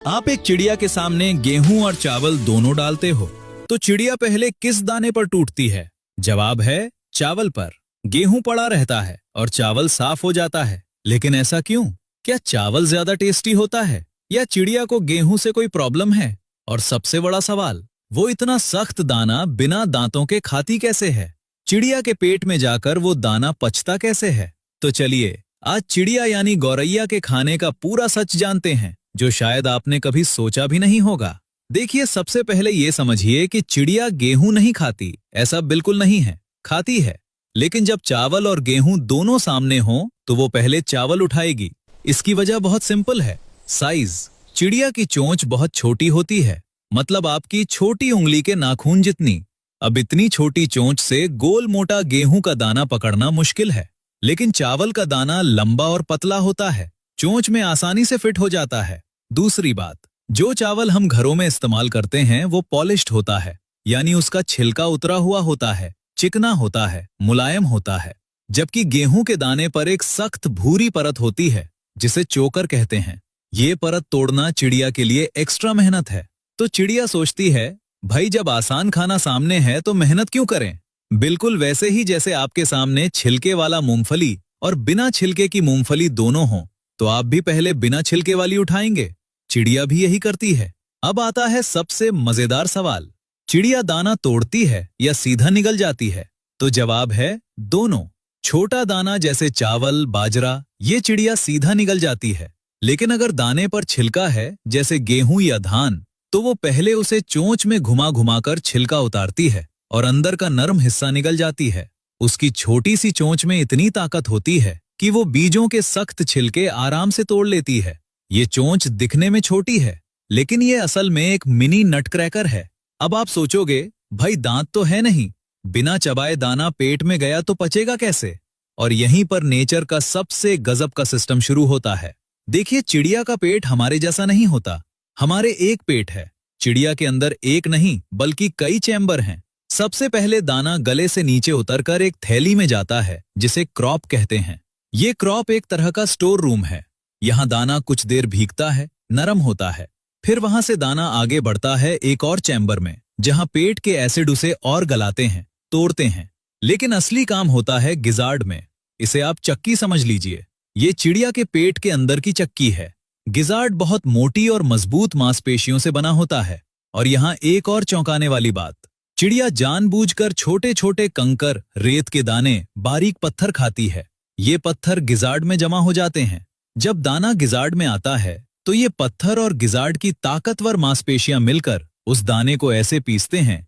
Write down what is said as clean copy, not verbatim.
आप एक चिड़िया के सामने गेहूं और चावल दोनों डालते हो तो चिड़िया पहले किस दाने पर टूटती है? जवाब है चावल पर। गेहूं पड़ा रहता है और चावल साफ हो जाता है, लेकिन ऐसा क्यों? क्या चावल ज्यादा टेस्टी होता है या चिड़िया को गेहूं से कोई प्रॉब्लम है? और सबसे बड़ा सवाल, वो इतना सख्त दाना बिना दांतों के खाती कैसे है? चिड़िया के पेट में जाकर वो दाना पचता कैसे है? तो चलिए आज चिड़िया यानी गौरैया के खाने का पूरा सच जानते हैं, जो शायद आपने कभी सोचा भी नहीं होगा। देखिए, सबसे पहले ये समझिए कि चिड़िया गेहूं नहीं खाती, ऐसा बिल्कुल नहीं है। खाती है, लेकिन जब चावल और गेहूं दोनों सामने हों तो वो पहले चावल उठाएगी। इसकी वजह बहुत सिंपल है, साइज। चिड़िया की चोंच बहुत छोटी होती है, मतलब आपकी छोटी उंगली के नाखून जितनी। अब इतनी छोटी चोंच से गोल मोटा गेहूं का दाना पकड़ना मुश्किल है, लेकिन चावल का दाना लंबा और पतला होता है, चोंच में आसानी से फिट हो जाता है। दूसरी बात, जो चावल हम घरों में इस्तेमाल करते हैं वो पॉलिश्ड होता है, यानी उसका छिलका उतरा हुआ होता है, चिकना होता है, मुलायम होता है। जबकि गेहूं के दाने पर एक सख्त भूरी परत होती है, जिसे चोकर कहते हैं। ये परत तोड़ना चिड़िया के लिए एक्स्ट्रा मेहनत है। तो चिड़िया सोचती है, भाई जब आसान खाना सामने है तो मेहनत क्यों करें? बिल्कुल वैसे ही जैसे आपके सामने छिलके वाला मूंगफली और बिना छिलके की मूंगफली दोनों हों, तो आप भी पहले बिना छिलके वाली उठाएंगे। चिड़िया भी यही करती है। अब आता है सबसे मजेदार सवाल, चिड़िया दाना तोड़ती है या सीधा निगल जाती है? तो जवाब है दोनों। छोटा दाना जैसे चावल, बाजरा, ये चिड़िया सीधा निगल जाती है, लेकिन अगर दाने पर छिलका है जैसे गेहूं या धान, तो वो पहले उसे चोंच में घुमा घुमाकर छिलका उतारती है और अंदर का नरम हिस्सा निगल जाती है। उसकी छोटी सी चोंच में इतनी ताकत होती है कि वो बीजों के सख्त छिलके आराम से तोड़ लेती है। ये चोंच दिखने में छोटी है, लेकिन ये असल में एक मिनी नटक्रैकर है। अब आप सोचोगे, भाई दांत तो है नहीं, बिना चबाए दाना पेट में गया तो पचेगा कैसे? और यहीं पर नेचर का सबसे गजब का सिस्टम शुरू होता है। देखिए, चिड़िया का पेट हमारे जैसा नहीं होता। हमारे एक पेट है, चिड़िया के अंदर एक नहीं बल्कि कई चैम्बर हैं। सबसे पहले दाना गले से नीचे उतरकर एक थैली में जाता है, जिसे क्रॉप कहते हैं। ये क्रॉप एक तरह का स्टोर रूम है। यहाँ दाना कुछ देर भीगता है, नरम होता है, फिर वहां से दाना आगे बढ़ता है एक और चैम्बर में, जहाँ पेट के एसिड उसे और गलाते हैं, तोड़ते हैं। लेकिन असली काम होता है गिजार्ड में। इसे आप चक्की समझ लीजिए। ये चिड़िया के पेट के अंदर की चक्की है। गिजार्ड बहुत मोटी और मजबूत मांसपेशियों से बना होता है। और यहाँ एक और चौंकाने वाली बात, चिड़िया जानबूझकर छोटे छोटे कंकर, रेत के दाने, बारीक पत्थर खाती है। ये पत्थर गिजार्ड में जमा हो जाते हैं। जब दाना गिजार्ड में आता है तो ये पत्थर और गिजार्ड की ताकतवर मांसपेशियां मिलकर उस दाने को ऐसे पीसते हैं